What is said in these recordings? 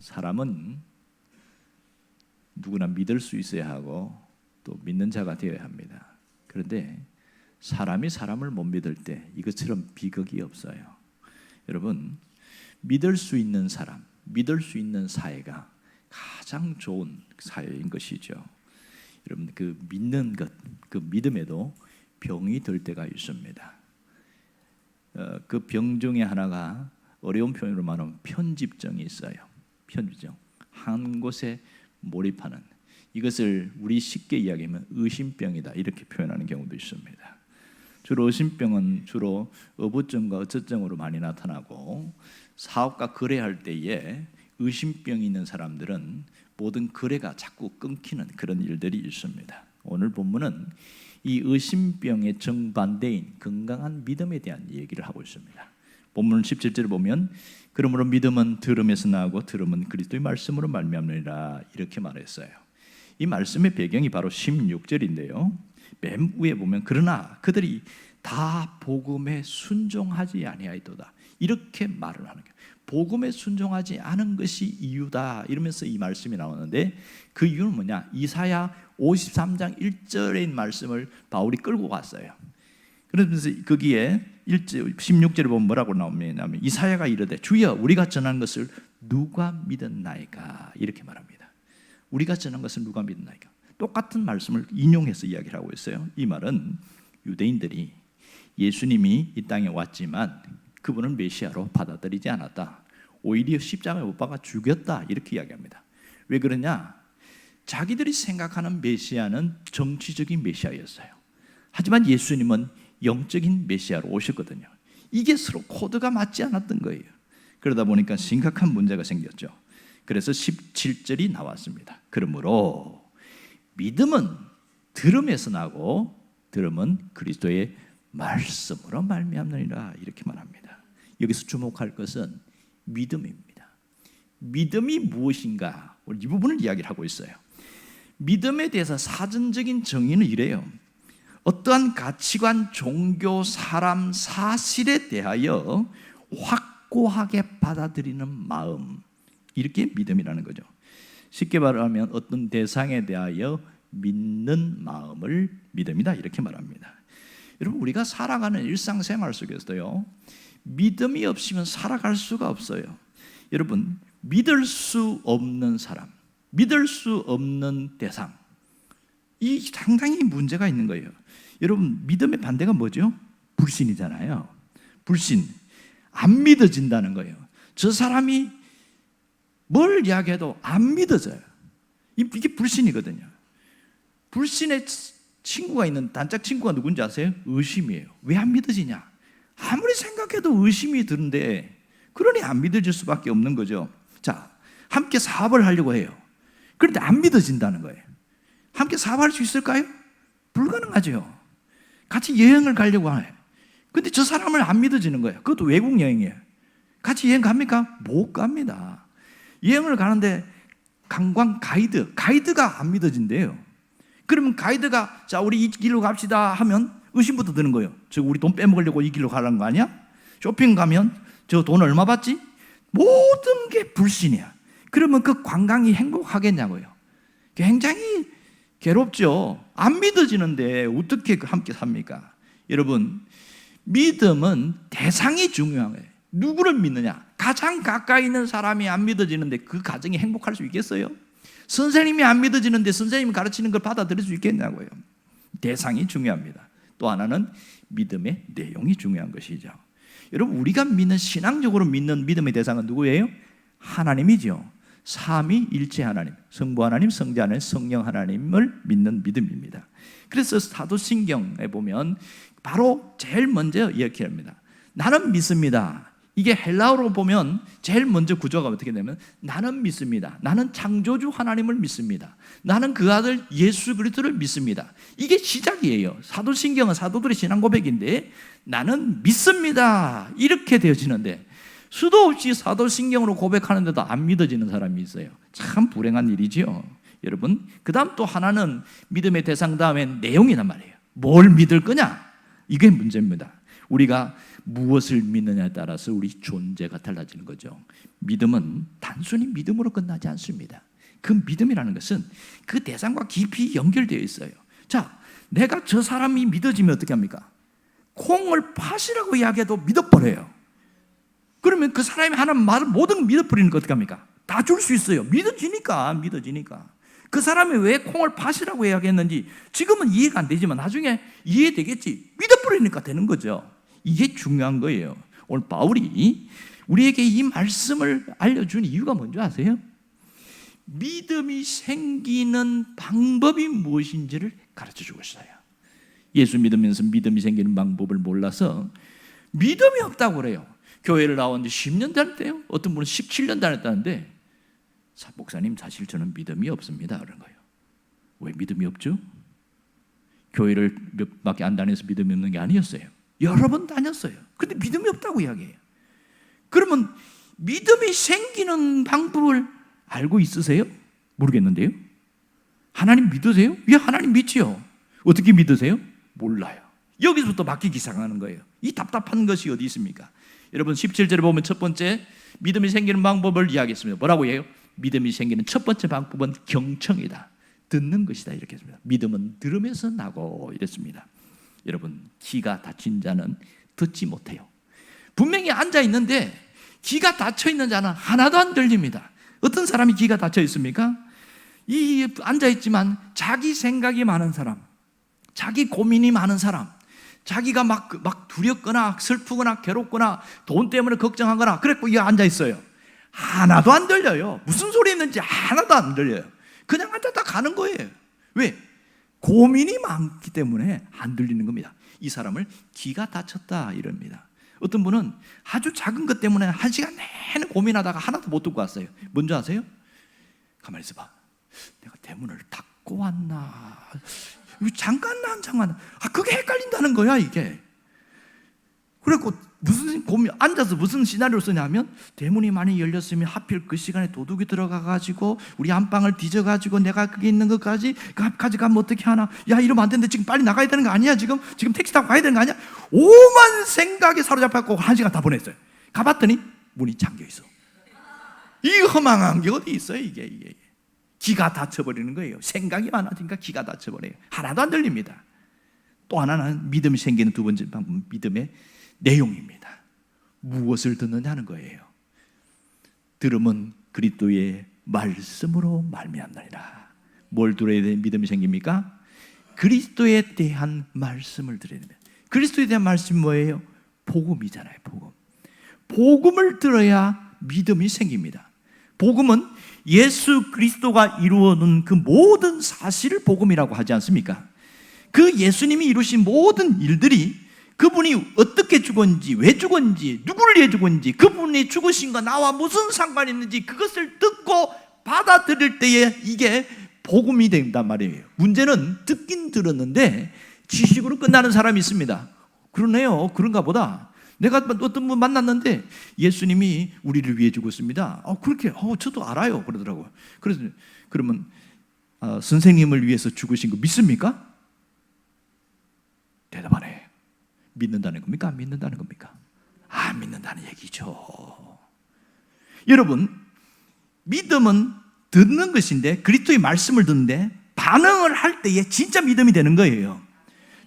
사람은 누구나 믿을 수 있어야 하고 또 믿는 자가 되어야 합니다. 그런데 사람이 사람을 못 믿을 때 이것처럼 비극이 없어요. 여러분, 믿을 수 있는 사람, 믿을 수 있는 사회가 가장 좋은 사회인 것이죠. 여러분, 그 믿는 것, 그 믿음에도 병이 들 때가 있습니다. 그 병 중에 하나가 어려운 표현으로 말하면 편집증이 있어요. 편집증, 한 곳에 몰입하는, 이것을 우리 쉽게 이야기하면 의심병이다 이렇게 표현하는 경우도 있습니다. 주로 의심병은 주로 어부증과 어처증으로 많이 나타나고, 사업과 거래할 때에 의심병이 있는 사람들은 모든 거래가 자꾸 끊기는 그런 일들이 있습니다. 오늘 본문은 이 의심병의 정반대인 건강한 믿음에 대한 얘기를 하고 있습니다. 본문 17절을 보면 그러므로 믿음은 들음에서 나오고 들음은 그리스도의 말씀으로 말미암느니라 이렇게 말했어요. 이 말씀의 배경이 바로 16절인데요. 맨 위에 보면 그러나 그들이 다 복음에 순종하지 아니하였도다 이렇게 말을 하는 거예요. 복음에 순종하지 않은 것이 이유다 이러면서 이 말씀이 나오는데, 그 이유는 뭐냐? 이사야 53장 1절의 말씀을 바울이 끌고 갔어요. 그러면서 거기에 16절에 보면 뭐라고 나오냐면 이사야가 이르되 주여 우리가 전한 것을 누가 믿었나이까 이렇게 말합니다. 우리가 전한 것을 누가 믿었나이까. 똑같은 말씀을 인용해서 이야기를 하고 있어요. 이 말은 유대인들이 예수님이 이 땅에 왔지만 그분을 메시아로 받아들이지 않았다, 오히려 십자가에 못 박아 죽였다 이렇게 이야기합니다. 왜 그러냐? 자기들이 생각하는 메시아는 정치적인 메시아였어요. 하지만 예수님은 영적인 메시아로 오셨거든요. 이게 서로 코드가 맞지 않았던 거예요. 그러다 보니까 심각한 문제가 생겼죠. 그래서 17절이 나왔습니다. 그러므로 믿음은 들음에서 나고 들음은 그리스도의 말씀으로 말미암느니라 이렇게 말합니다. 여기서 주목할 것은 믿음입니다. 믿음이 무엇인가? 이 부분을 이야기를 하고 있어요. 믿음에 대해서 사전적인 정의는 이래요. 어떠한 가치관, 종교, 사람, 사실에 대하여 확고하게 받아들이는 마음, 이렇게 믿음이라는 거죠. 쉽게 말하면 어떤 대상에 대하여 믿는 마음을 믿음이다 이렇게 말합니다. 여러분, 우리가 살아가는 일상생활 속에서요, 믿음이 없으면 살아갈 수가 없어요. 여러분, 믿을 수 없는 사람, 믿을 수 없는 대상, 이 상당히 문제가 있는 거예요. 여러분, 믿음의 반대가 뭐죠? 불신이잖아요. 불신, 안 믿어진다는 거예요. 저 사람이 뭘 이야기해도 안 믿어져요. 이게 불신이거든요. 불신의 친구가 있는 단짝 친구가 누군지 아세요? 의심이에요. 왜 안 믿어지냐? 아무리 생각해도 의심이 드는데, 그러니 안 믿어질 수밖에 없는 거죠. 자, 함께 사업을 하려고 해요. 그런데 안 믿어진다는 거예요. 함께 사업할 수 있을까요? 불가능하죠. 같이 여행을 가려고 해요. 근데 저 사람을 안 믿어지는 거예요. 그것도 외국 여행이에요. 같이 여행 갑니까? 못 갑니다. 여행을 가는데 관광 가이드가 안 믿어진대요. 그러면 가이드가 자 우리 이 길로 갑시다 하면 의심부터 드는 거예요. 저 우리 돈 빼먹으려고 이 길로 가라는 거 아니야? 쇼핑 가면 저 돈 얼마 받지? 모든 게 불신이야. 그러면 그 관광이 행복하겠냐고요. 굉장히 괴롭죠. 안 믿어지는데 어떻게 함께 삽니까? 여러분, 믿음은 대상이 중요한 거예요. 누구를 믿느냐? 가장 가까이 있는 사람이 안 믿어지는데 그 가정이 행복할 수 있겠어요? 선생님이 안 믿어지는데 선생님이 가르치는 걸 받아들일 수 있겠냐고요. 대상이 중요합니다. 또 하나는 믿음의 내용이 중요한 것이죠. 여러분, 우리가 믿는, 신앙적으로 믿는 믿음의 대상은 누구예요? 하나님이죠. 삼위일체 하나님, 성부 하나님, 성자 하나님, 성령 하나님을 믿는 믿음입니다. 그래서 사도신경에 보면 바로 제일 먼저 이렇게 합니다. 나는 믿습니다. 이게 헬라어로 보면 제일 먼저 구조가 어떻게 되면 나는 믿습니다. 나는 창조주 하나님을 믿습니다. 나는 그 아들 예수 그리스도를 믿습니다. 이게 시작이에요. 사도신경은 사도들의 신앙 고백인데 나는 믿습니다. 이렇게 되어지는데 수도 없이 사도신경으로 고백하는데도 안 믿어지는 사람이 있어요. 참 불행한 일이죠. 여러분, 그 다음 또 하나는 믿음의 대상 다음에 내용이란 말이에요. 뭘 믿을 거냐? 이게 문제입니다. 우리가 무엇을 믿느냐에 따라서 우리 존재가 달라지는 거죠. 믿음은 단순히 믿음으로 끝나지 않습니다. 그 믿음이라는 것은 그 대상과 깊이 연결되어 있어요. 자, 내가 저 사람이 믿어지면 어떻게 합니까? 콩을 팥이라고 이야기해도 믿어버려요. 그러면 그 사람이 하는 말을 모든 걸 믿어버리는 거 어떻게 합니까? 다 줄 수 있어요. 믿어지니까. 그 사람이 왜 콩을 팥이라고 이야기했는지 지금은 이해가 안 되지만 나중에 이해되겠지. 믿어버리니까 되는 거죠. 이게 중요한 거예요. 오늘 바울이 우리에게 이 말씀을 알려준 이유가 뭔지 아세요? 믿음이 생기는 방법이 무엇인지를 가르쳐주고 있어요. 예수 믿으면서 믿음이 생기는 방법을 몰라서 믿음이 없다고 그래요. 교회를 나온 지 10년 다녔대요. 어떤 분은 17년 다녔다는데 목사님 사실 저는 믿음이 없습니다 그런 거예요. 왜 믿음이 없죠? 교회를 몇 밖에 안 다녀서 믿음이 없는 게 아니었어요. 여러 번 다녔어요. 근데 믿음이 없다고 이야기해요. 그러면 믿음이 생기는 방법을 알고 있으세요? 모르겠는데요. 하나님 믿으세요? 예, 하나님 믿지요. 어떻게 믿으세요? 몰라요. 여기서부터 바뀌기 시작하는 거예요. 이 답답한 것이 어디 있습니까? 여러분 17절에 보면 첫 번째 믿음이 생기는 방법을 이야기했습니다. 뭐라고 해요? 믿음이 생기는 첫 번째 방법은 경청이다. 듣는 것이다 이렇게 했습니다. 믿음은 들으면서 나고 이랬습니다. 여러분 귀가 닫힌 자는 듣지 못해요. 분명히 앉아 있는데 귀가 닫혀 있는 자는 하나도 안 들립니다. 어떤 사람이 귀가 닫혀 있습니까? 이 앉아 있지만 자기 생각이 많은 사람, 자기 고민이 많은 사람, 자기가 막 두렵거나 슬프거나 괴롭거나 돈 때문에 걱정하거나 그랬고 이 앉아 있어요. 하나도 안 들려요. 무슨 소리 있는지 하나도 안 들려요. 그냥 앉았다 가는 거예요. 왜? 고민이 많기 때문에 안 들리는 겁니다. 이 사람을 귀가 닫혔다 이럽니다. 어떤 분은 아주 작은 것 때문에 1시간 내내 고민하다가 하나도 못 듣고 왔어요. 뭔지 아세요? 가만히 있어봐. 내가 대문을 닫고 왔나? 잠깐나 안 잠깐나? 그게 헷갈린다는 거야 이게. 그래갖고 무슨 고민, 앉아서 무슨 시나리오를 쓰냐면 대문이 많이 열렸으면 하필 그 시간에 도둑이 들어가가지고 우리 안방을 뒤져가지고 내가 그게 있는 것까지 가면 어떻게 하나? 야 이러면 안 되는데 지금 빨리 나가야 되는 거 아니야? 지금 택시 타고 가야 되는 거 아니야? 오만 생각에 사로잡혀갖고 1시간 다 보냈어요. 가봤더니 문이 잠겨있어. 이 허망한 게 어디 있어요 이게. 기가 닫혀버리는 거예요. 생각이 많아지니까 기가 닫혀버려요. 하나도 안 들립니다. 또 하나는 믿음이 생기는 두 번째 방법은 믿음의 내용입니다. 무엇을 듣느냐는 거예요. 들음은 그리스도의 말씀으로 말미암나니라. 뭘 들어야 돼 믿음이 생깁니까? 그리스도에 대한 말씀을 들어야 됩니다. 그리스도에 대한 말씀이 뭐예요? 복음이잖아요. 복음을 들어야 믿음이 생깁니다. 복음은 예수 그리스도가 이루어놓은 그 모든 사실을 복음이라고 하지 않습니까? 그 예수님이 이루신 모든 일들이 그분이 어떻게 죽었는지, 왜 죽었는지, 누구를 위해 죽었는지, 그분이 죽으신 거 나와 무슨 상관이 있는지 그것을 듣고 받아들일 때에 이게 복음이 된단 말이에요. 문제는 듣긴 들었는데 지식으로 끝나는 사람이 있습니다. 그러네요. 그런가 보다. 내가 어떤 분 만났는데 예수님이 우리를 위해 죽었습니다. 그렇게 저도 알아요 그러더라고요. 그래서 그러면 선생님을 위해서 죽으신 거 믿습니까? 대답 안 해. 믿는다는 겁니까? 안 믿는다는 겁니까? 안 믿는다는 얘기죠. 여러분 믿음은 듣는 것인데 그리스도의 말씀을 듣는데 반응을 할 때에 진짜 믿음이 되는 거예요.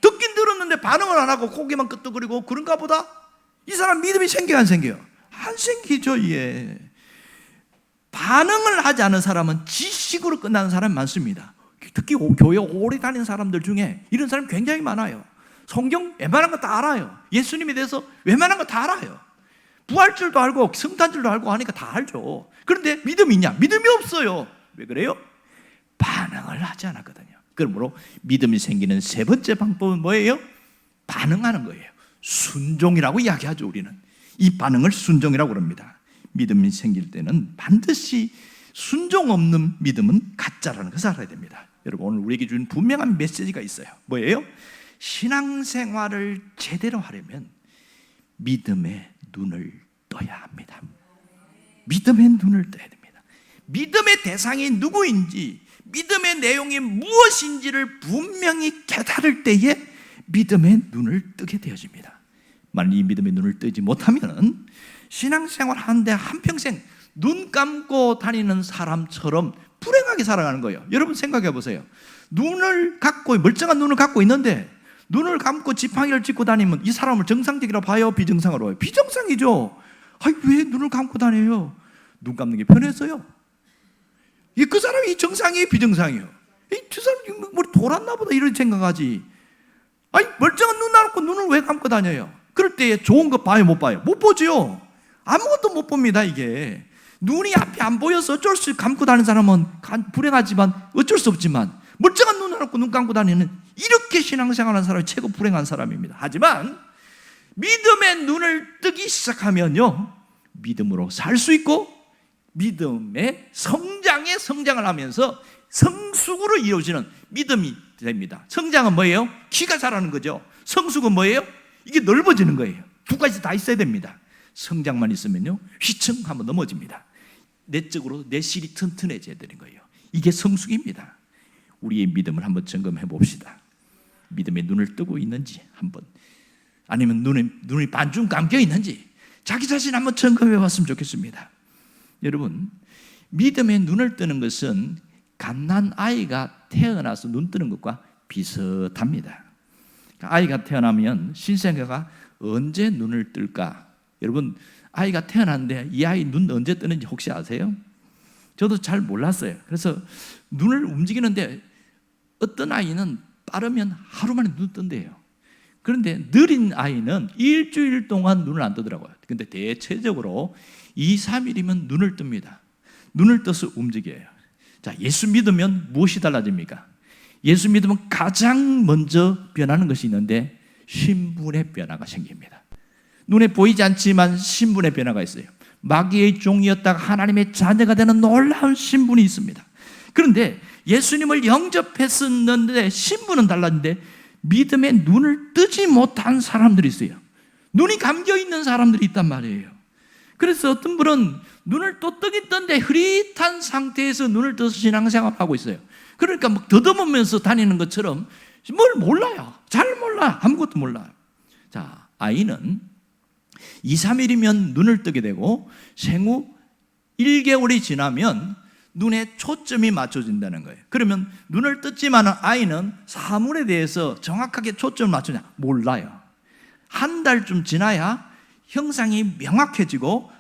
듣긴 들었는데 반응을 안 하고 고개만 끄덕거리고 그런가 보다. 이 사람 믿음이 생겨요 안 생겨요? 안 생기죠. 예. 반응을 하지 않은 사람은 지식으로 끝나는 사람이 많습니다. 특히 교회 오래 다니는 사람들 중에 이런 사람이 굉장히 많아요. 성경 웬만한 거 다 알아요. 예수님에 대해서 웬만한 거 다 알아요. 부활줄도 알고 성탄줄도 알고 하니까 다 알죠. 그런데 믿음이 있냐? 믿음이 없어요. 왜 그래요? 반응을 하지 않았거든요. 그러므로 믿음이 생기는 세 번째 방법은 뭐예요? 반응하는 거예요. 순종이라고 이야기하죠. 우리는 이 반응을 순종이라고 그럽니다. 믿음이 생길 때는 반드시 순종 없는 믿음은 가짜라는 것을 알아야 됩니다. 여러분 오늘 우리에게 주는 분명한 메시지가 있어요. 뭐예요? 신앙생활을 제대로 하려면 믿음의 눈을 떠야 합니다. 믿음의 눈을 떠야 됩니다. 믿음의 대상이 누구인지, 믿음의 내용이 무엇인지를 분명히 깨달을 때에 믿음의 눈을 뜨게 되어집니다. 만일 이 믿음의 눈을 뜨지 못하면 신앙생활 하는데 한평생 눈 감고 다니는 사람처럼 불행하게 살아가는 거예요. 여러분 생각해 보세요. 멀쩡한 눈을 갖고 있는데 눈을 감고 지팡이를 짚고 다니면 이 사람을 정상적이라고 봐요? 비정상으로 봐요? 비정상이죠. 왜 눈을 감고 다녀요? 눈 감는 게 편해서요. 그 사람이 정상이에요? 비정상이에요? 저 사람이 머리 돌았나 보다 이런 생각하지. 멀쩡한 눈 감고 눈을 왜 감고 다녀요? 그럴 때 좋은 거 봐요? 못 봐요? 못 보죠. 아무것도 못 봅니다. 이게 눈이 앞이 안 보여서 어쩔 수 없이 감고 다니는 사람은 불행하지만 어쩔 수 없지만 멀쩡한 눈을 감고 눈 감고 다니는 이렇게 신앙생활하는 사람이 최고 불행한 사람입니다. 하지만 믿음의 눈을 뜨기 시작하면요, 믿음으로 살 수 있고 믿음의 성장을 하면서 성숙으로 이루어지는 믿음이 됩니다. 성장은 뭐예요? 키가 자라는 거죠. 성숙은 뭐예요? 이게 넓어지는 거예요. 두 가지 다 있어야 됩니다. 성장만 있으면요, 휘청 한번 넘어집니다. 내적으로 내실이 튼튼해져야 되는 거예요. 이게 성숙입니다. 우리의 믿음을 한번 점검해 봅시다. 믿음의 눈을 뜨고 있는지 한번, 아니면 눈이 반쯤 감겨 있는지 자기 자신 한번 점검해 봤으면 좋겠습니다. 여러분, 믿음의 눈을 뜨는 것은 갓난 아이가 태어나서 눈 뜨는 것과 비슷합니다. 아이가 태어나면 신생아가 언제 눈을 뜰까? 여러분, 아이가 태어났는데 이 아이 눈 언제 뜨는지 혹시 아세요? 저도 잘 몰랐어요. 그래서 눈을 움직이는데 어떤 아이는 빠르면 하루 만에 눈 뜬대요. 그런데 느린 아이는 일주일 동안 눈을 안 뜨더라고요. 근데 대체적으로 2, 3일이면 눈을 뜹니다. 눈을 떠서 움직여요. 자, 예수 믿으면 무엇이 달라집니까? 예수 믿으면 가장 먼저 변하는 것이 있는데 신분의 변화가 생깁니다. 눈에 보이지 않지만 신분의 변화가 있어요. 마귀의 종이었다가 하나님의 자녀가 되는 놀라운 신분이 있습니다. 그런데 예수님을 영접했었는데 신분은 달랐는데 믿음의 눈을 뜨지 못한 사람들이 있어요. 눈이 감겨 있는 사람들이 있단 말이에요. 그래서 어떤 분은 눈을 또 뜨긴 떴는데 흐릿한 상태에서 눈을 떠서 신앙생활을 하고 있어요. 그러니까 막 더듬으면서 다니는 것처럼 뭘 몰라요. 잘 몰라. 아무것도 몰라요. 자, 아이는 2, 3일이면 눈을 뜨게 되고 생후 1개월이 지나면 눈에 초점이 맞춰진다는 거예요. 그러면 눈을 떴지만 아이는 사물에 대해서 정확하게 초점을 맞추냐? 몰라요. 한 달쯤 지나야 형상이 명확해지고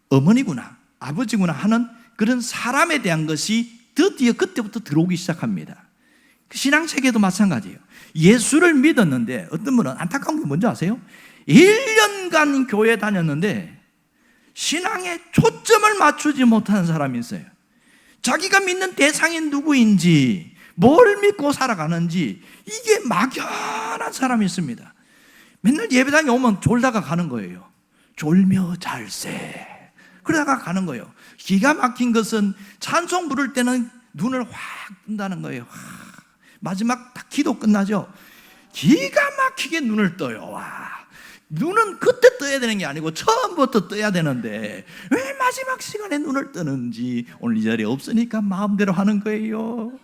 어머니구나, 아버지구나 하는 그런 사람에 대한 것이 드디어 그때부터 들어오기 시작합니다. 신앙세계도 마찬가지예요. 예수를 믿었는데 어떤 분은 안타까운 게 뭔지 아세요? 1년간 교회 다녔는데 신앙에 초점을 맞추지 못하는 사람이 있어요. 자기가 믿는 대상이 누구인지, 뭘 믿고 살아가는지 이게 막연한 사람이 있습니다. 맨날 예배당에 오면 졸다가 가는 거예요. 졸며 잘세 그러다가 가는 거예요. 기가 막힌 것은 찬송 부를 때는 눈을 확 뜬다는 거예요. 마지막 딱 기도 끝나죠. 기가 막히게 눈을 떠요. 눈은 그때 떠야 되는 게 아니고 처음부터 떠야 되는데 왜 마지막 시간에 눈을 뜨는지 오늘 이 자리에 없으니까 마음대로 하는 거예요.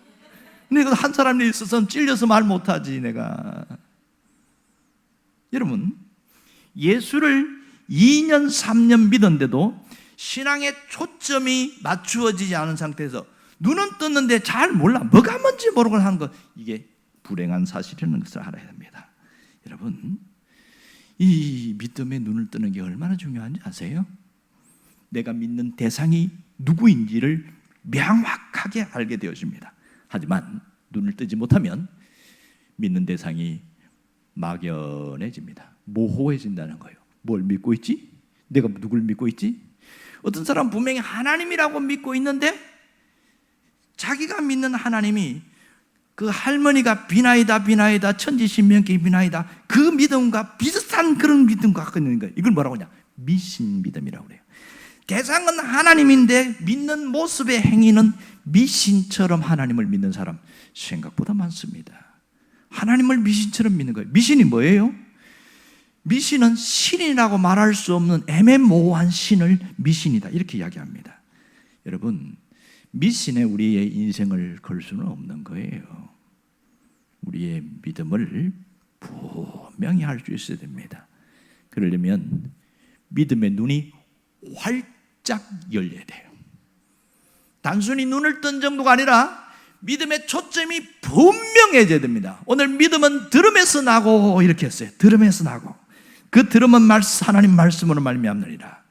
내가 한 사람이 있어서 찔려서 말 못하지 내가. 여러분, 예수를 2년 3년 믿었는데도 신앙의 초점이 맞추어지지 않은 상태에서 눈은 떴는데 잘 몰라, 뭐가 뭔지 모르고 하는 것, 이게 불행한 사실이라는 것을 알아야 합니다. 여러분, 이 믿음의 눈을 뜨는 게 얼마나 중요한지 아세요? 내가 믿는 대상이 누구인지를 명확하게 알게 되어집니다. 하지만 눈을 뜨지 못하면 믿는 대상이 막연해집니다. 모호해진다는 거예요. 뭘 믿고 있지? 내가 누굴 믿고 있지? 어떤 사람 분명히 하나님이라고 믿고 있는데 자기가 믿는 하나님이 그 할머니가 비나이다 천지신명기 비나이다 그 믿음과 비슷한 그런 믿음과 갖고 있는 거예요. 이걸 뭐라고 하냐? 미신 믿음이라고 그래요. 대상은 하나님인데 믿는 모습의 행위는 미신처럼 하나님을 믿는 사람 생각보다 많습니다. 하나님을 미신처럼 믿는 거예요. 미신이 뭐예요? 미신은 신이라고 말할 수 없는 애매모호한 신을 미신이다 이렇게 이야기합니다. 여러분, 미신에 우리의 인생을 걸 수는 없는 거예요. 우리의 믿음을 분명히 할 수 있어야 됩니다. 그러려면 믿음의 눈이 활짝 열려야 돼요. 단순히 눈을 뜬 정도가 아니라 믿음의 초점이 분명해져야 됩니다. 오늘 믿음은 들음에서 나고 이렇게 했어요. 들음에서 나고 그 들음은 하나님 말씀으로 말미암느니라.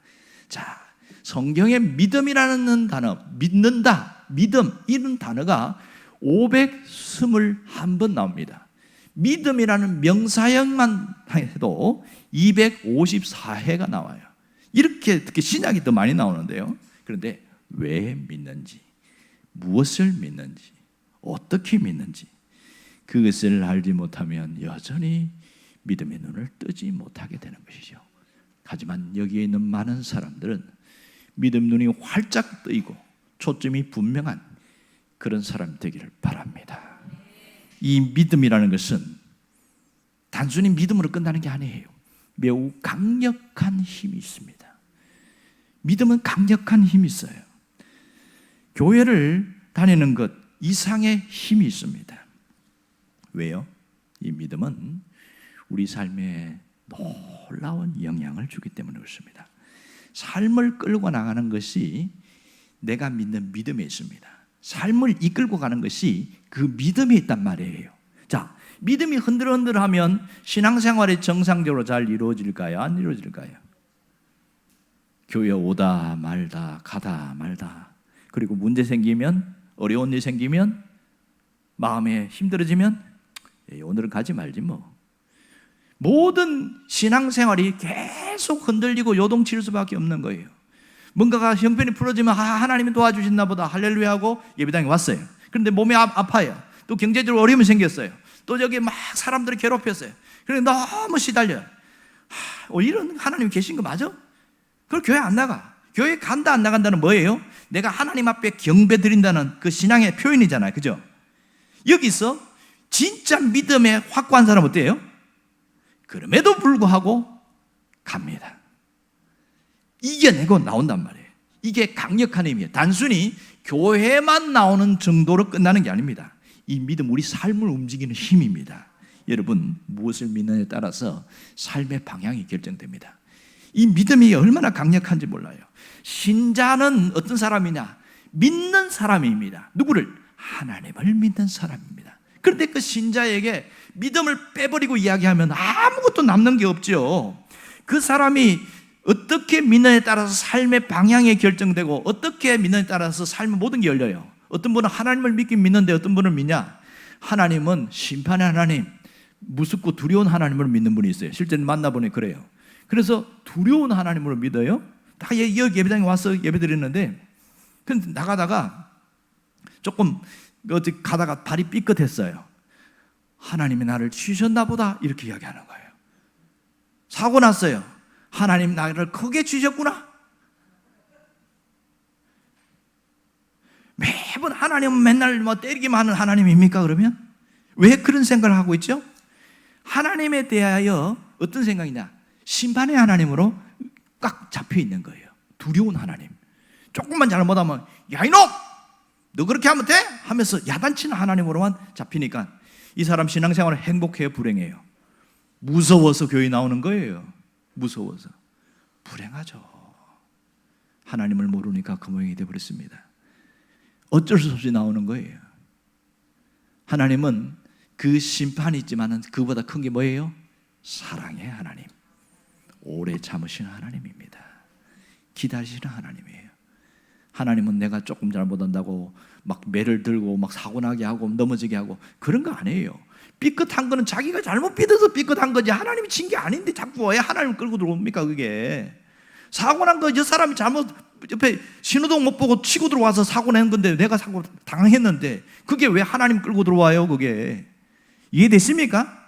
자, 성경에 믿음이라는 단어, 믿는다, 믿음 이런 단어가 521번 나옵니다. 믿음이라는 명사형만 해도 254회가 나와요. 이렇게 특히 신약이 더 많이 나오는데요. 그런데 왜 믿는지, 무엇을 믿는지, 어떻게 믿는지 그것을 알지 못하면 여전히 믿음의 눈을 뜨지 못하게 되는 것이죠. 하지만 여기에 있는 많은 사람들은 믿음 눈이 활짝 뜨이고 초점이 분명한 그런 사람 되기를 바랍니다. 이 믿음이라는 것은 단순히 믿음으로 끝나는 게 아니에요. 매우 강력한 힘이 있습니다. 믿음은 강력한 힘이 있어요. 교회를 다니는 것 이상의 힘이 있습니다. 왜요? 이 믿음은 우리 삶에 놀라운 영향을 주기 때문에 그렇습니다. 삶을 끌고 나가는 것이 내가 믿는 믿음에 있습니다. 삶을 이끌고 가는 것이 그 믿음에 있단 말이에요. 자, 믿음이 흔들흔들하면 신앙생활이 정상적으로 잘 이루어질까요? 안 이루어질까요? 교회 오다 말다 가다 말다, 그리고 문제 생기면, 어려운 일 생기면, 마음에 힘들어지면 오늘은 가지 말지 뭐. 모든 신앙생활이 계속 흔들리고 요동칠 수밖에 없는 거예요. 뭔가가 형편이 풀어지면 하나님이 도와주셨나 보다 할렐루야 하고 예배당에 왔어요. 그런데 몸이 아파요. 또 경제적으로 어려움이 생겼어요. 또 저기 막 사람들이 괴롭혔어요. 그래서 너무 시달려요. 이런 하나님이 계신 거 맞아? 그걸 교회 안 나가. 교회 간다 안 나간다는 뭐예요? 내가 하나님 앞에 경배 드린다는 그 신앙의 표현이잖아요. 그죠? 여기서 진짜 믿음에 확고한 사람 어때요? 그럼에도 불구하고 갑니다. 이겨내고 나온단 말이에요. 이게 강력한 힘이에요. 단순히 교회만 나오는 정도로 끝나는 게 아닙니다. 이 믿음, 우리 삶을 움직이는 힘입니다. 여러분, 무엇을 믿느냐에 따라서 삶의 방향이 결정됩니다. 이 믿음이 얼마나 강력한지 몰라요. 신자는 어떤 사람이냐? 믿는 사람입니다. 누구를? 하나님을 믿는 사람입니다. 그런데 그 신자에게 믿음을 빼버리고 이야기하면 아무것도 남는 게 없죠. 그 사람이 어떻게 믿느냐에 따라서 삶의 방향이 결정되고 어떻게 믿느냐에 따라서 삶의 모든 게 열려요. 어떤 분은 하나님을 믿긴 믿는데 어떤 분은 믿냐? 하나님은 심판의 하나님, 무섭고 두려운 하나님을 믿는 분이 있어요. 실제로 만나보니 그래요. 그래서 두려운 하나님으로 믿어요. 다 여기 예배당에 와서 예배드렸는데, 근데 나가다가 조금 어디 가다가 발이 삐끗했어요. 하나님이 나를 치셨나 보다 이렇게 이야기하는 거예요. 사고 났어요. 하나님 나를 크게 치셨구나. 매번 하나님은 맨날 뭐 때리기만 하는 하나님입니까? 그러면 왜 그런 생각을 하고 있죠? 하나님에 대하여 어떤 생각이냐? 심판의 하나님으로 꽉 잡혀 있는 거예요. 두려운 하나님. 조금만 잘못하면 야 이놈! 너 그렇게 하면 돼? 하면서 야단치는 하나님으로만 잡히니까 이 사람 신앙생활은 행복해요? 불행해요? 무서워서 교회 나오는 거예요. 무서워서. 불행하죠. 하나님을 모르니까 그 모양이 되어버렸습니다. 어쩔 수 없이 나오는 거예요. 하나님은 그 심판이 있지만 그보다 큰 게 뭐예요? 사랑의 하나님, 오래 참으시는 하나님입니다. 기다리시는 하나님이에요. 하나님은 내가 조금 잘못한다고 막 매를 들고 막 사고나게 하고 넘어지게 하고 그런 거 아니에요. 삐끗한 거는 자기가 잘못 삐져서 삐끗한 거지 하나님이 친 게 아닌데 자꾸 왜 하나님을 끌고 들어옵니까? 그게 사고난 거 저 사람이 잘못 옆에 신호등 못 보고 치고 들어와서 사고 낸 건데 내가 사고 당했는데 그게 왜 하나님 끌고 들어와요? 그게 이해됐습니까?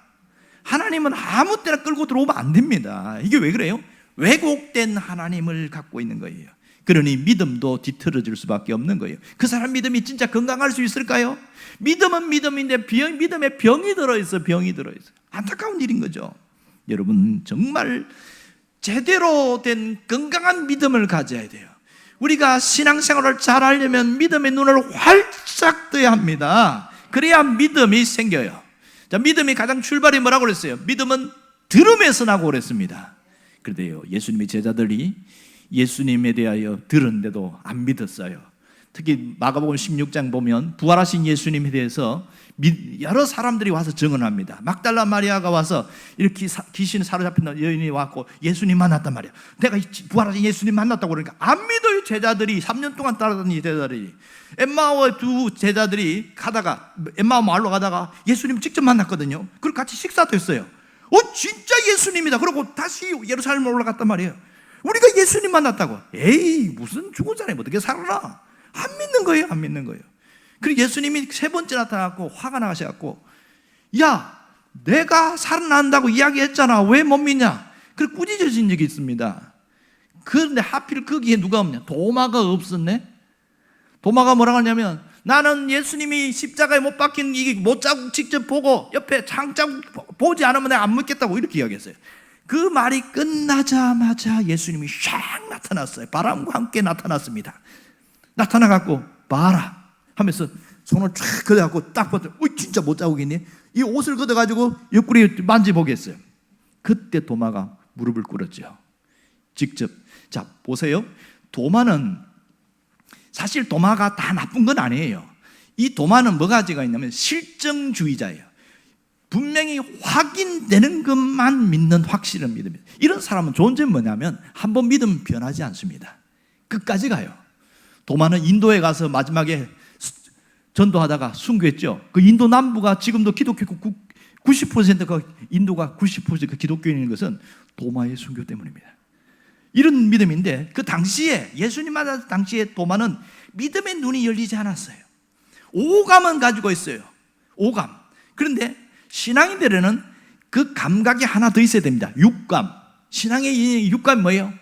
하나님은 아무 때나 끌고 들어오면 안 됩니다. 이게 왜 그래요? 왜곡된 하나님을 갖고 있는 거예요. 그러니 믿음도 뒤틀어질 수밖에 없는 거예요. 그 사람 믿음이 진짜 건강할 수 있을까요? 믿음은 믿음인데 믿음에 병이 들어있어요. 병이 들어있어요. 안타까운 일인 거죠. 여러분 정말 제대로 된 건강한 믿음을 가져야 돼요. 우리가 신앙생활을 잘 하려면 믿음의 눈을 활짝 떠야 합니다. 그래야 믿음이 생겨요. 자, 믿음이 가장 출발이 뭐라고 그랬어요? 믿음은 들음에서 나고 그랬습니다. 그런데요, 예수님의 제자들이 예수님에 대하여 들었는데도 안 믿었어요. 특히 마가복음 16장 보면 부활하신 예수님에 대해서 여러 사람들이 와서 증언합니다. 막달라 마리아가 와서 이렇게 귀신에 사로잡힌 여인이 왔고 예수님 만났단 말이에요. 내가 부활하신 예수님 만났다고 그러니까 안 믿어요. 제자들이 3년 동안 따라다닌 제자들이. 엠마오의 두 제자들이 가다가 엠마오 마을로 가다가 예수님 직접 만났거든요. 그리고 같이 식사도 했어요. 진짜 예수님이다. 그러고 다시 예루살렘 올라갔단 말이에요. 우리가 예수님 만났다고. 에이, 무슨 죽은 사람이 어떻게 살아나? 안 믿는 거예요. 안 믿는 거예요. 그리고 예수님이 세 번째 나타나고 화가 나셔갖고, 야, 내가 살아난다고 이야기했잖아. 왜 못 믿냐? 그리고 꾸짖으신 적이 있습니다. 그런데 하필 거기에 누가 없냐? 도마가 없었네. 도마가 뭐라고 하냐면, 나는 예수님이 십자가에 못 박힌 이 못자국 직접 보고 옆에 창자국 보지 않으면 내가 안 믿겠다고 이렇게 이야기했어요. 그 말이 끝나자마자 예수님이 샥 나타났어요. 바람과 함께 나타났습니다. 나타나갖고 봐라 하면서 손을 쫙 걷어갖고 딱 봤더니 진짜 못자국이니? 이 옷을 걷어가지고 옆구리 만져보겠어요. 그때 도마가 무릎을 꿇었죠. 직접. 자, 보세요. 도마는 사실 도마가 다 나쁜 건 아니에요. 이 도마는 뭐가 가지가 있냐면 실정주의자예요. 분명히 확인되는 것만 믿는 확실한 믿음입니다. 이런 사람은 좋은 점이 뭐냐면 한번 믿으면 변하지 않습니다. 끝까지 가요. 도마는 인도에 가서 마지막에 전도하다가 순교했죠. 그 인도 남부가 지금도 기독교 90%가 인도가 90% 기독교인인 것은 도마의 순교 때문입니다. 이런 믿음인데 그 당시에 예수님 만났을 당시에 도마는 믿음의 눈이 열리지 않았어요. 오감은 가지고 있어요. 오감. 그런데 신앙인들에는 그 감각이 하나 더 있어야 됩니다. 육감. 신앙의 육감이 뭐예요?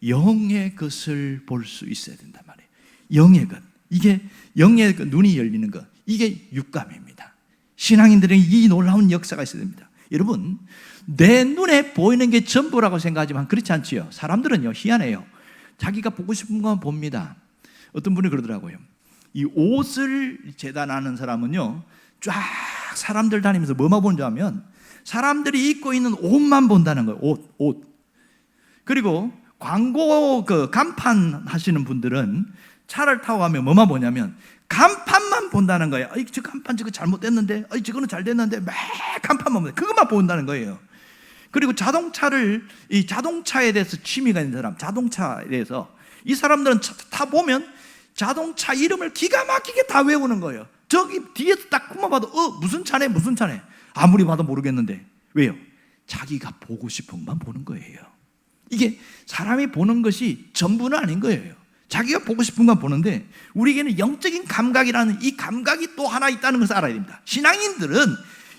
영의 것을 볼 수 있어야 된단 말이에요. 영의 것. 이게 영의 눈이 열리는 것. 이게 육감입니다. 신앙인들에게 이 놀라운 역사가 있어야 됩니다. 여러분, 내 눈에 보이는 게 전부라고 생각하지만 그렇지 않지요. 사람들은요, 희한해요. 자기가 보고 싶은 것만 봅니다. 어떤 분이 그러더라고요. 이 옷을 재단하는 사람은요, 쫙 사람들 다니면서 뭐만 보는지 하면 사람들이 입고 있는 옷만 본다는 거예요. 옷. 그리고 광고 간판 하시는 분들은 차를 타고 가면 뭐만 보냐면 간판만 본다는 거예요. 저 간판 저거 잘못됐는데, 저거는 잘 됐는데 매 간판만 보는데 그것만 본다는 거예요. 그리고 이 자동차에 대해서 취미가 있는 사람, 자동차에 대해서 이 사람들은 타 보면 자동차 이름을 기가 막히게 다 외우는 거예요. 저기 뒤에서 딱 그만 봐도 무슨 차네 무슨 차네 아무리 봐도 모르겠는데 왜요? 자기가 보고 싶은 것만 보는 거예요. 이게 사람이 보는 것이 전부는 아닌 거예요. 자기가 보고 싶은 것만 보는데 우리에게는 영적인 감각이라는 이 감각이 또 하나 있다는 것을 알아야 됩니다. 신앙인들은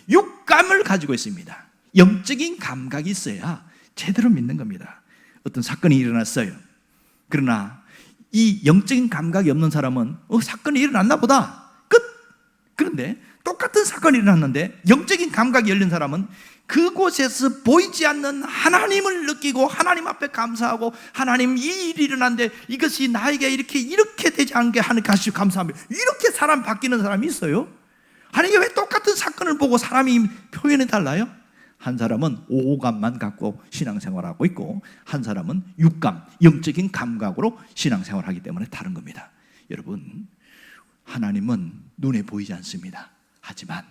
육감을 가지고 있습니다. 영적인 감각이 있어야 제대로 믿는 겁니다. 어떤 사건이 일어났어요. 그러나 이 영적인 감각이 없는 사람은 사건이 일어났나 보다 끝. 그런데 똑같은 사건이 일어났는데 영적인 감각이 열린 사람은 그곳에서 보이지 않는 하나님을 느끼고 하나님 앞에 감사하고 하나님 이 일이 일어났는데 이것이 나에게 이렇게 되지 않게 하는 것이 감사합니다. 이렇게 사람 바뀌는 사람이 있어요? 아니, 왜 똑같은 사건을 보고 사람이 표현이 달라요? 한 사람은 오감만 갖고 신앙생활하고 있고 한 사람은 육감, 영적인 감각으로 신앙생활하기 때문에 다른 겁니다. 여러분, 하나님은 눈에 보이지 않습니다. 하지만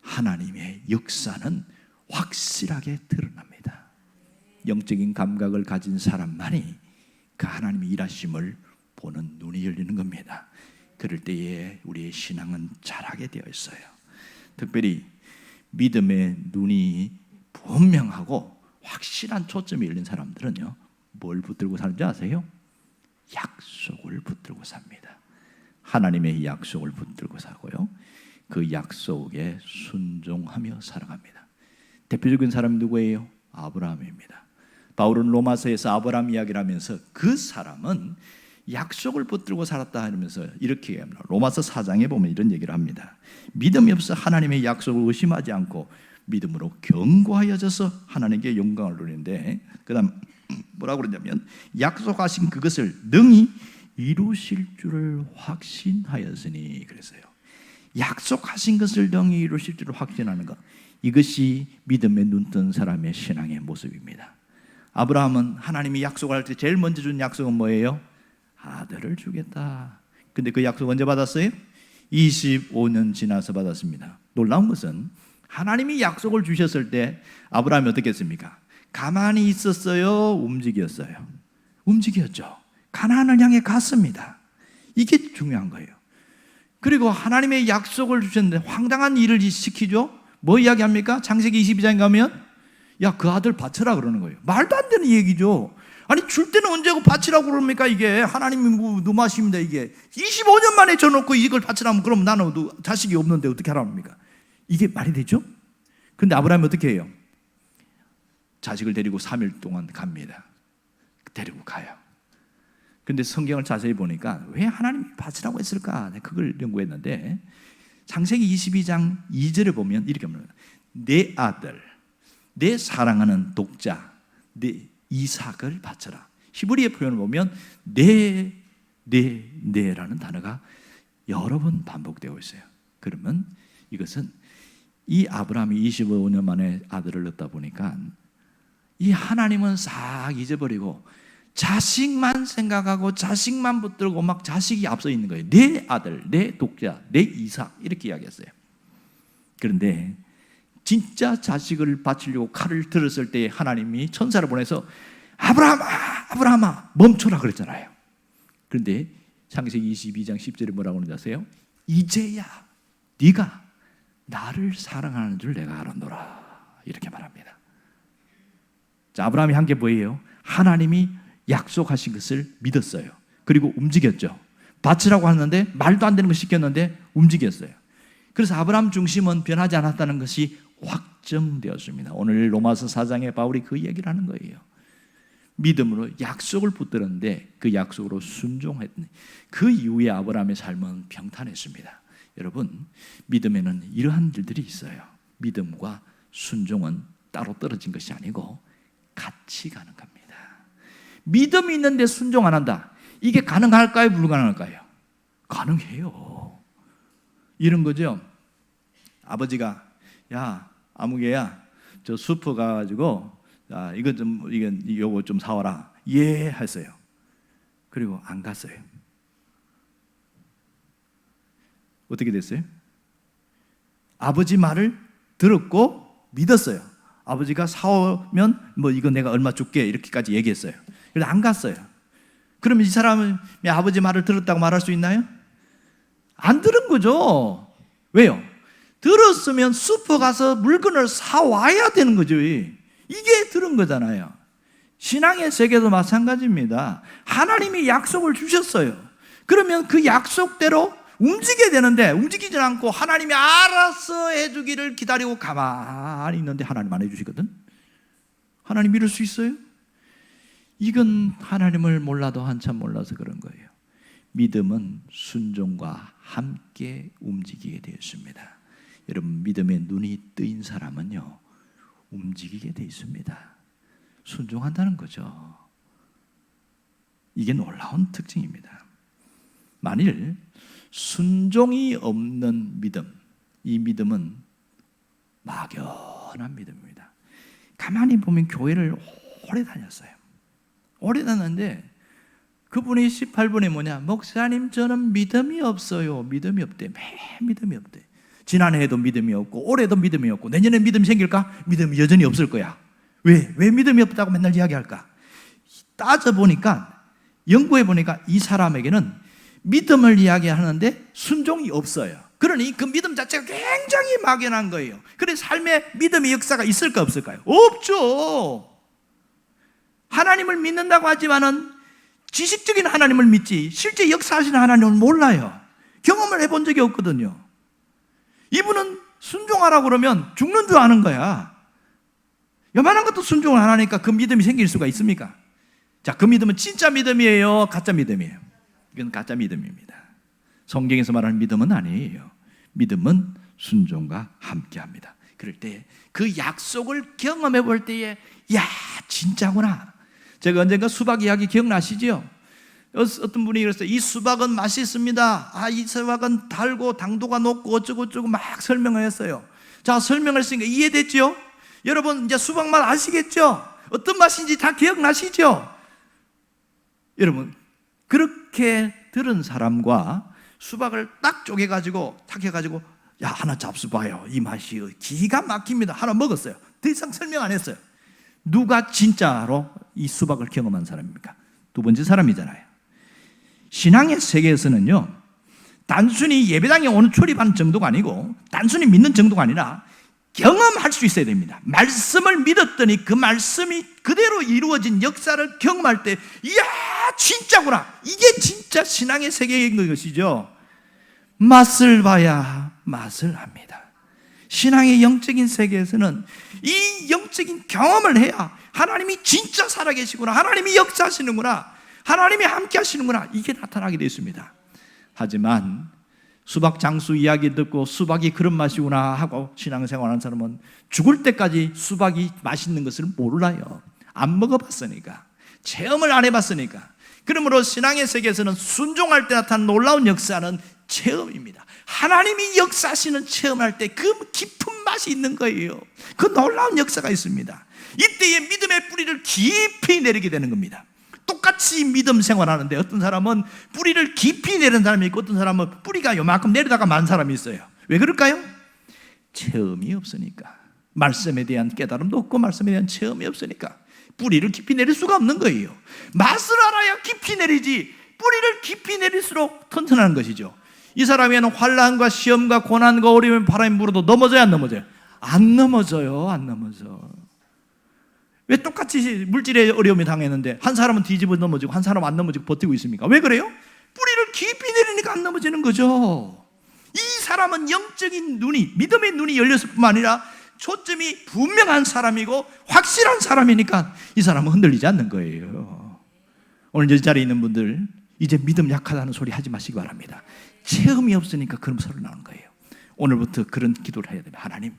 하나님의 역사는 확실하게 드러납니다. 영적인 감각을 가진 사람만이 그 하나님의 일하심을 보는 눈이 열리는 겁니다. 그럴 때에 우리의 신앙은 자라게 되어 있어요. 특별히 믿음의 눈이 분명하고 확실한 초점이 열린 사람들은요, 뭘 붙들고 사는지 아세요? 약속을 붙들고 삽니다. 하나님의 약속을 붙들고 사고요, 그 약속에 순종하며 살아갑니다. 대표적인 사람이 누구예요? 아브라함입니다. 바울은 로마서에서 아브라함 이야기를 하면서 그 사람은 약속을 붙들고 살았다 하면서 이렇게 얘기합니다. 로마서 4장에 보면 이런 얘기를 합니다. 믿음이 없어 하나님의 약속을 의심하지 않고 믿음으로 견고하여져서 하나님께 영광을 누리는데, 그 다음 뭐라고 그러냐면 약속하신 그것을 능히 이루실 줄을 확신하였으니 그랬어요. 약속하신 것을 능히 이루실 줄을 확신하는 것, 이것이 믿음에 눈뜬 사람의 신앙의 모습입니다. 아브라함은 하나님이 약속할 때 제일 먼저 준 약속은 뭐예요? 아들을 주겠다. 근데 그 약속 언제 받았어요? 25년 지나서 받았습니다. 놀라운 것은 하나님이 약속을 주셨을 때 아브라함이 어떻게 했습니까? 가만히 있었어요? 움직였어요? 움직였죠. 가나안을 향해 갔습니다. 이게 중요한 거예요. 그리고 하나님의 약속을 주셨는데 황당한 일을 시키죠. 뭐 이야기합니까? 창세기 22장에 가면 야, 그 아들 바쳐라 그러는 거예요. 말도 안 되는 얘기죠. 아니, 줄 때는 언제고 바치라고 그럽니까? 이게 하나님이 너무하십니다. 이게 25년 만에 줘놓고 이걸 바치라면 그럼 나는 자식이 없는데 어떻게 하랍니까? 이게 말이 되죠? 근데 아브라함이 어떻게 해요? 자식을 데리고 3일 동안 갑니다. 데리고 가요. 근데 성경을 자세히 보니까 왜 하나님이 바치라고 했을까? 그걸 연구했는데 창세기 22장 2절에 보면 이렇게 합니다. 내 아들, 내 사랑하는 독자, 내 이삭을 바쳐라. 히브리의 표현을 보면 네라는 단어가 여러 번 반복되고 있어요. 그러면 이것은 이 아브라함이 25년 만에 아들을 얻다 보니까 이 하나님은 싹 잊어버리고 자식만 생각하고 자식만 붙들고 막 자식이 앞서 있는 거예요. 내 아들, 내 독자, 내 이삭 이렇게 이야기했어요. 그런데 진짜 자식을 바치려고 칼을 들었을 때 하나님이 천사를 보내서 아브라함아 멈춰라 그랬잖아요. 그런데 창세기 22장 10절에 뭐라고 하는지 아세요? 이제야 네가 나를 사랑하는 줄 내가 알았노라 이렇게 말합니다. 자, 아브라함이 한 게 뭐예요? 하나님이 약속하신 것을 믿었어요. 그리고 움직였죠. 바치라고 하는데 말도 안 되는 거 시켰는데 움직였어요. 그래서 아브라함 중심은 변하지 않았다는 것이 확정되었습니다. 오늘 로마서 4장에 바울이 그 얘기를 하는 거예요. 믿음으로 약속을 붙들었는데 그 약속으로 순종했더니 그 이후에 아브라함의 삶은 평탄했습니다. 여러분, 믿음에는 이러한 일들이 있어요. 믿음과 순종은 따로 떨어진 것이 아니고 같이 가는 겁니다. 믿음이 있는데 순종 안 한다. 이게 가능할까요? 불가능할까요? 가능해요. 이런 거죠. 아버지가 야, 아무개야, 저 슈퍼 가가지고 요거 좀 사와라. 예, 했어요. 그리고 안 갔어요. 어떻게 됐어요? 아버지 말을 들었고 믿었어요. 아버지가 사오면 뭐 이거 내가 얼마 줄게 이렇게까지 얘기했어요. 그래서 안 갔어요. 그러면 이 사람은 아버지 말을 들었다고 말할 수 있나요? 안 들은 거죠. 왜요? 들었으면 슈퍼 가서 물건을 사와야 되는 거죠. 이게 들은 거잖아요. 신앙의 세계도 마찬가지입니다. 하나님이 약속을 주셨어요. 그러면 그 약속대로 움직여야 되는데 움직이지 않고 하나님이 알아서 해주기를 기다리고 가만히 있는데 하나님 안 해주시거든. 하나님 믿을 수 있어요? 이건 하나님을 몰라도 한참 몰라서 그런 거예요. 믿음은 순종과 함께 움직이게 되었습니다. 여러분, 믿음에 눈이 뜨인 사람은요 움직이게 되어 있습니다. 순종한다는 거죠. 이게 놀라운 특징입니다. 만일 순종이 없는 믿음, 이 믿음은 막연한 믿음입니다. 가만히 보면 교회를 오래 다녔어요. 오래 다녔는데 그분이 18분에 뭐냐, 목사님 저는 믿음이 없어요. 믿음이 없대. 매 믿음이 없대. 지난해에도 믿음이 없고 올해도 믿음이 없고 내년에 믿음이 생길까? 믿음이 여전히 없을 거야. 왜 믿음이 없다고 맨날 이야기할까? 따져보니까, 연구해보니까 이 사람에게는 믿음을 이야기하는데 순종이 없어요. 그러니 그 믿음 자체가 굉장히 막연한 거예요. 그래서 삶에 믿음의 역사가 있을까 없을까요? 없죠. 하나님을 믿는다고 하지만은 지식적인 하나님을 믿지 실제 역사하시는 하나님을 몰라요. 경험을 해본 적이 없거든요. 이분은 순종하라고 그러면 죽는 줄 아는 거야. 요만한 것도 순종을 안 하니까 그 믿음이 생길 수가 있습니까? 자, 그 믿음은 진짜 믿음이에요? 가짜 믿음이에요? 이건 가짜 믿음입니다. 성경에서 말하는 믿음은 아니에요. 믿음은 순종과 함께합니다. 그럴 때 그 약속을 경험해 볼 때에 야, 진짜구나. 제가 언젠가 수박 이야기 기억나시죠? 어떤 분이 그랬어요. 이 수박은 맛있습니다. 이 수박은 달고 당도가 높고 어쩌고 막 설명을 했어요. 자, 설명을 했으니까 이해됐죠? 여러분 이제 수박 맛 아시겠죠? 어떤 맛인지 다 기억나시죠? 여러분, 그렇게 들은 사람과 수박을 딱 쪼개가지고 탁 해가지고 야, 하나 잡숴봐요. 이 맛이 기가 막힙니다. 하나 먹었어요. 더 이상 설명 안 했어요. 누가 진짜로 이 수박을 경험한 사람입니까? 두 번째 사람이잖아요. 신앙의 세계에서는요, 단순히 예배당에 오는 출입하는 정도가 아니고 단순히 믿는 정도가 아니라 경험할 수 있어야 됩니다. 말씀을 믿었더니 그 말씀이 그대로 이루어진 역사를 경험할 때 이야, 진짜구나. 이게 진짜 신앙의 세계인 것이죠. 맛을 봐야 맛을 압니다. 신앙의 영적인 세계에서는 이 영적인 경험을 해야 하나님이 진짜 살아계시구나, 하나님이 역사하시는구나, 하나님이 함께 하시는구나, 이게 나타나게 되어 있습니다. 하지만 수박 장수 이야기 듣고 수박이 그런 맛이구나 하고 신앙생활하는 사람은 죽을 때까지 수박이 맛있는 것을 몰라요. 안 먹어봤으니까, 체험을 안 해봤으니까. 그러므로 신앙의 세계에서는 순종할 때 나타나는 놀라운 역사는 체험입니다. 하나님이 역사하시는 체험할 때 그 깊은 맛이 있는 거예요. 그 놀라운 역사가 있습니다. 이때에 믿음의 뿌리를 깊이 내리게 되는 겁니다. 똑같이 믿음 생활하는데 어떤 사람은 뿌리를 깊이 내리는 사람이 있고 어떤 사람은 뿌리가 요만큼 내리다가 만 사람이 있어요. 왜 그럴까요? 체험이 없으니까. 말씀에 대한 깨달음도 없고 말씀에 대한 체험이 없으니까 뿌리를 깊이 내릴 수가 없는 거예요. 맛을 알아야 깊이 내리지, 뿌리를 깊이 내릴수록 튼튼한 것이죠. 이 사람에는 환난과 시험과 고난과 어려움과 바람이 불어도 넘어져요, 안 넘어져요? 안 넘어져요. 안 넘어져. 왜 똑같이 물질의 어려움이 당했는데 한 사람은 뒤집어 넘어지고 한 사람은 안 넘어지고 버티고 있습니까? 왜 그래요? 뿌리를 깊이 내리니까 안 넘어지는 거죠. 이 사람은 영적인 눈이, 믿음의 눈이 열렸을 뿐만 아니라 초점이 분명한 사람이고 확실한 사람이니까 이 사람은 흔들리지 않는 거예요. 오늘 이 자리에 있는 분들, 이제 믿음 약하다는 소리 하지 마시기 바랍니다. 체험이 없으니까 그런 소리 나오는 거예요. 오늘부터 그런 기도를 해야 됩니다. 하나님,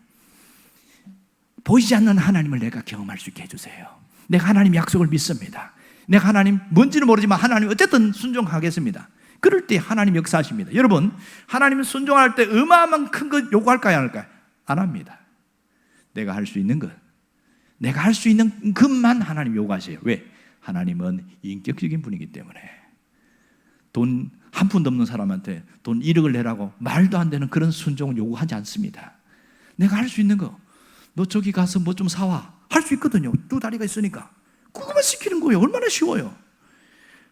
보이지 않는 하나님을 내가 경험할 수 있게 해주세요. 내가 하나님 약속을 믿습니다. 내가 하나님 뭔지는 모르지만 하나님 어쨌든 순종하겠습니다. 그럴 때 하나님 역사하십니다. 여러분, 하나님 순종할 때 어마어마한 큰 것 요구할까요, 안 할까요? 안 합니다. 내가 할 수 있는 것, 내가 할 수 있는 것만 하나님 요구하세요. 왜? 하나님은 인격적인 분이기 때문에. 돈 한 푼도 없는 사람한테 돈 1억을 내라고 말도 안 되는 그런 순종을 요구하지 않습니다. 내가 할 수 있는 거, 너 저기 가서 뭐 좀 사와, 할 수 있거든요. 두 다리가 있으니까. 그거만 시키는 거예요. 얼마나 쉬워요.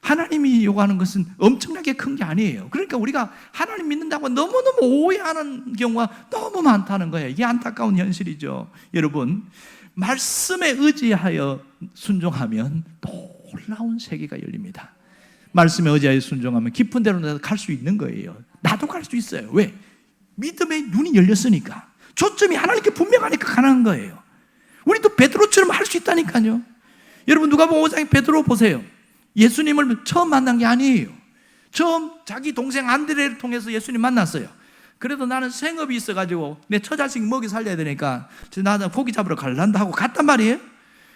하나님이 요구하는 것은 엄청나게 큰 게 아니에요. 그러니까 우리가 하나님 믿는다고 너무너무 오해하는 경우가 너무 많다는 거예요. 이게 안타까운 현실이죠. 여러분, 말씀에 의지하여 순종하면 놀라운 세계가 열립니다. 말씀에 의지하여 순종하면 깊은 데로 갈 수 있는 거예요. 나도 갈 수 있어요. 왜? 믿음의 눈이 열렸으니까. 초점이 하나님께 분명하니까 가능한 거예요. 우리도 베드로처럼 할 수 있다니까요. 여러분, 누가복음 5장에 베드로 보세요. 예수님을 처음 만난 게 아니에요. 처음 자기 동생 안드레를 통해서 예수님 만났어요. 그래도 나는 생업이 있어가지고 내 처자식 먹이 살려야 되니까 나는 고기 잡으러 갈란다 하고 갔단 말이에요.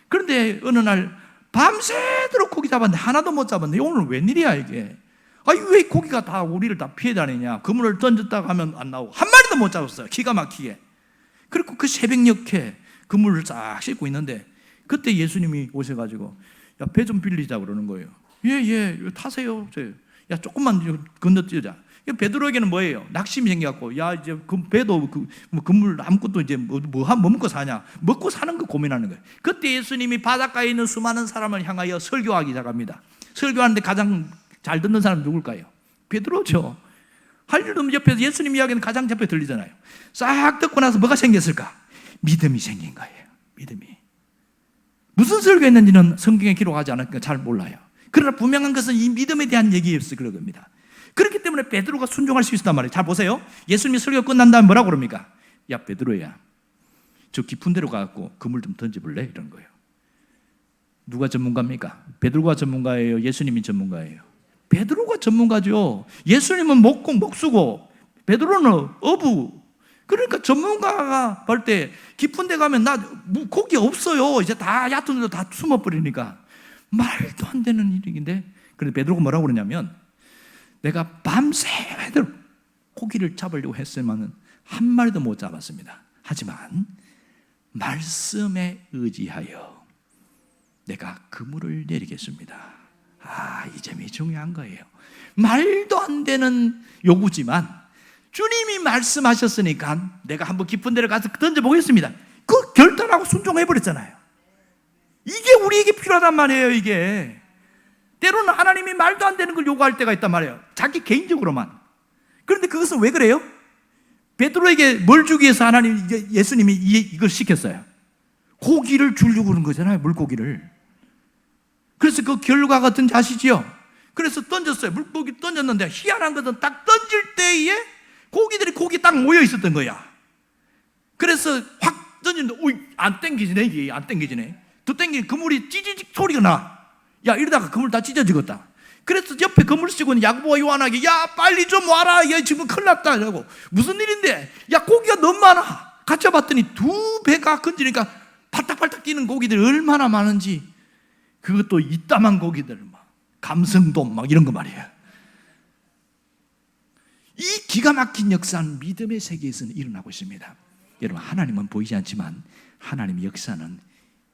그런데 어느 날 밤새도록 고기 잡았는데 하나도 못 잡았는데 오늘 웬일이야 이게. 아니, 왜 고기가 다 우리를 다 피해 다니냐. 그물을 던졌다가 하면 안 나오고 한 마리도 못 잡았어요. 기가 막히게. 그리고 그 새벽녘에 그물을 싹 싣고 있는데 그때 예수님이 오셔가지고 야, 배 좀 빌리자 그러는 거예요. 예, 타세요. 야, 조금만 건너뛰자. 베드로에게는 뭐예요? 낙심이 생겨갖고 야, 이제 그 배도 뭐 그물 아무것도 이제 뭐 먹고 사냐? 먹고 사는 거 고민하는 거예요. 그때 예수님이 바닷가에 있는 수많은 사람을 향하여 설교하기 시작합니다. 설교하는데 가장 잘 듣는 사람은 누굴까요? 베드로죠. 할 일도 없는 옆에서 예수님 이야기는 가장 옆에 들리잖아요. 싹 듣고 나서 뭐가 생겼을까? 믿음이 생긴 거예요. 믿음이. 무슨 설교했는지는 성경에 기록하지 않으니까 잘 몰라요. 그러나 분명한 것은 이 믿음에 대한 얘기였어요. 그런 겁니다. 그렇기 때문에 베드로가 순종할 수 있었단 말이에요. 잘 보세요. 예수님이 설교 끝난 다음에 뭐라고 그럽니까? 야, 베드로야, 저 깊은 데로 가갖고 그물 좀 던져볼래? 이런 거예요. 누가 전문가입니까? 베드로가 전문가예요? 예수님이 전문가예요? 베드로가 전문가죠. 예수님은 목수고 베드로는 어부. 그러니까 전문가가 볼 때 깊은 데 가면 나 고기 없어요. 이제 다 얕은 데로 다 숨어버리니까 말도 안 되는 일인데, 그런데 베드로가 뭐라고 그러냐면 내가 밤새도록 고기를 잡으려고 했으면 한 마리도 못 잡았습니다. 하지만 말씀에 의지하여 내가 그물을 내리겠습니다. 이 점이 중요한 거예요. 말도 안 되는 요구지만 주님이 말씀하셨으니까 내가 한번 깊은 데를 가서 던져보겠습니다. 그 결단하고 순종해버렸잖아요. 이게 우리에게 필요하단 말이에요. 이게 때로는 하나님이 말도 안 되는 걸 요구할 때가 있단 말이에요. 자기 개인적으로만. 그런데 그것은 왜 그래요? 베드로에게 뭘 주기 위해서 예수님이 이걸 시켰어요. 고기를 주려고 그런 거잖아요. 물고기를. 그래서 그 결과가 어떤지 아시죠? 그래서 던졌어요. 물고기 던졌는데 희한한 것은 딱 던질 때에 고기 딱 모여 있었던 거야. 그래서 확 던졌는데 안 땡기지네. 이게 안 땡기지네. 더 땡기면 그물이 찌지직 소리가 나. 야, 이러다가 그물 다 찢어지겠다. 그래서 옆에 그물 쓰고 있는 야고보와 요한에게 야, 빨리 좀 와라. 야, 지금 큰일 났다. 이러고 무슨 일인데? 야, 고기가 너무 많아. 같이 봤더니 2배가 건지니까 팔딱팔딱 뛰는 고기들이 얼마나 많은지. 그것도 이따만 고기들 막 감성돔 막 이런 거 말이에요. 이 기가 막힌 역사는 믿음의 세계에서는 일어나고 있습니다. 여러분, 하나님은 보이지 않지만 하나님의 역사는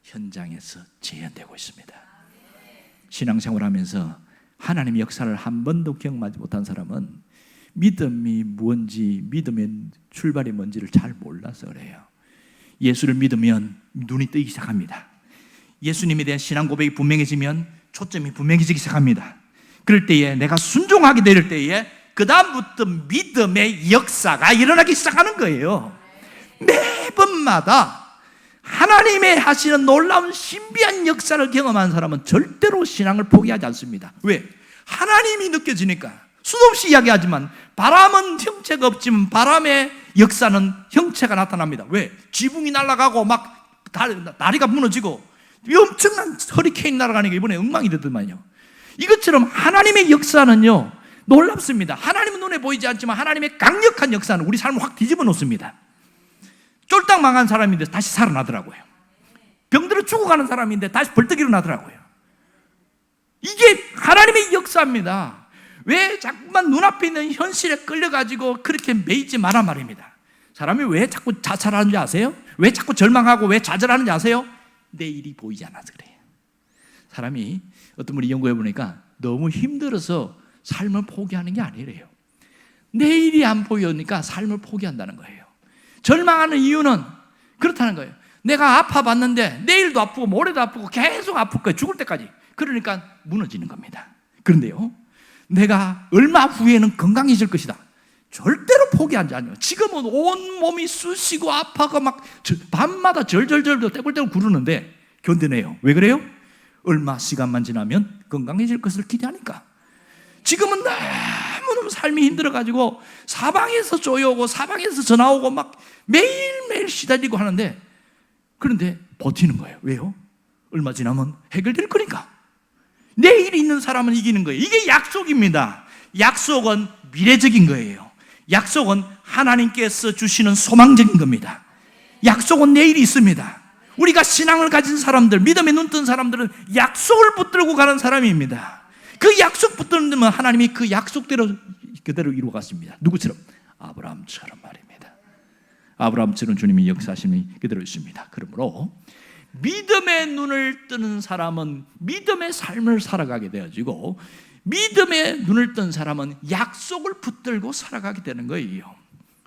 현장에서 재현되고 있습니다. 신앙생활하면서 하나님의 역사를 한 번도 경험하지 못한 사람은 믿음이 뭔지, 믿음의 출발이 뭔지를 잘 몰라서 그래요. 예수를 믿으면 눈이 뜨기 시작합니다. 예수님에 대한 신앙 고백이 분명해지면 초점이 분명해지기 시작합니다. 그럴 때에 내가 순종하게 될 때에 그 다음부터 믿음의 역사가 일어나기 시작하는 거예요. 매번마다 하나님의 하시는 놀라운 신비한 역사를 경험한 사람은 절대로 신앙을 포기하지 않습니다. 왜? 하나님이 느껴지니까. 수도 없이 이야기하지만 바람은 형체가 없지만 바람의 역사는 형체가 나타납니다. 왜? 지붕이 날아가고 막 다리가 무너지고 엄청난 허리케인 날아가니까 이번에 엉망이 되더만요. 이것처럼 하나님의 역사는요 놀랍습니다. 하나님은 눈에 보이지 않지만 하나님의 강력한 역사는 우리 삶을 확 뒤집어 놓습니다. 쫄딱 망한 사람인데 다시 살아나더라고요. 병들어 죽어가는 사람인데 다시 벌떡 일어나더라고요. 이게 하나님의 역사입니다. 왜 자꾸만 눈앞에 있는 현실에 끌려가지고 그렇게 매이지 마라 말입니다. 사람이 왜 자꾸 자살하는지 아세요? 왜 자꾸 절망하고 왜 좌절하는지 아세요? 내일이 보이지 않아서 그래요. 사람이 어떤 분이 연구해 보니까 너무 힘들어서 삶을 포기하는 게 아니래요. 내일이 안 보이니까 삶을 포기한다는 거예요. 절망하는 이유는 그렇다는 거예요. 내가 아파봤는데 내일도 아프고 모레도 아프고 계속 아플 거예요. 죽을 때까지. 그러니까 무너지는 겁니다. 그런데요, 내가 얼마 후에는 건강해질 것이다. 절대로 포기하지 않아요. 지금은 온 몸이 쑤시고 아파가 막 밤마다 절절절 떼굴떼굴 구르는데 견뎌내요. 왜 그래요? 얼마 시간만 지나면 건강해질 것을 기대하니까. 지금은 너무너무 삶이 힘들어가지고 사방에서 쪼여오고 사방에서 전화 오고 막 매일매일 시달리고 하는데, 그런데 버티는 거예요. 왜요? 얼마 지나면 해결될 거니까. 내일 있는 사람은 이기는 거예요. 이게 약속입니다. 약속은 미래적인 거예요. 약속은 하나님께서 주시는 소망적인 겁니다. 약속은 내일이 있습니다. 우리가 신앙을 가진 사람들, 믿음에 눈뜬 사람들은 약속을 붙들고 가는 사람입니다. 그 약속 붙들면 하나님이 그 약속대로 그대로 이루어갔습니다. 누구처럼? 아브라함처럼 말입니다. 아브라함처럼 주님이 역사하심이 그대로 있습니다. 그러므로 믿음의 눈을 뜨는 사람은 믿음의 삶을 살아가게 되어지고, 믿음의 눈을 뜬 사람은 약속을 붙들고 살아가게 되는 거예요.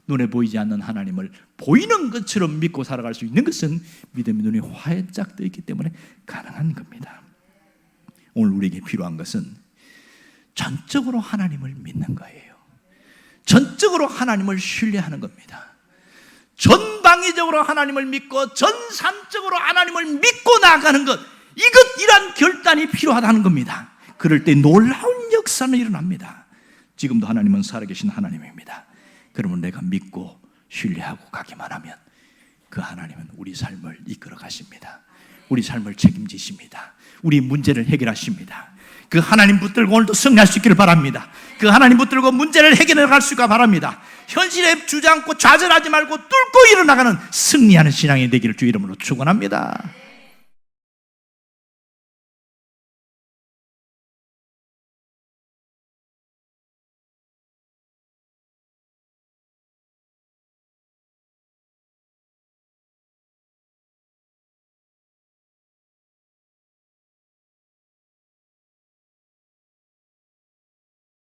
눈에 보이지 않는 하나님을 보이는 것처럼 믿고 살아갈 수 있는 것은 믿음의 눈이 활짝 떠 있기 때문에 가능한 겁니다. 오늘 우리에게 필요한 것은 전적으로 하나님을 믿는 거예요. 전적으로 하나님을 신뢰하는 겁니다. 전방위적으로 하나님을 믿고 전산적으로 하나님을 믿고 나아가는 것, 이런 결단이 필요하다는 겁니다. 그럴 때 놀라운 역사는 일어납니다. 지금도 하나님은 살아계신 하나님입니다. 그러면 내가 믿고 신뢰하고 가기만 하면 그 하나님은 우리 삶을 이끌어 가십니다. 우리 삶을 책임지십니다. 우리 문제를 해결하십니다. 그 하나님 붙들고 오늘도 승리할 수 있기를 바랍니다. 그 하나님 붙들고 문제를 해결해 갈 수 있기를 바랍니다. 현실에 주저앉고 좌절하지 말고 뚫고 일어나가는 승리하는 신앙이 되기를 주 이름으로 축원합니다.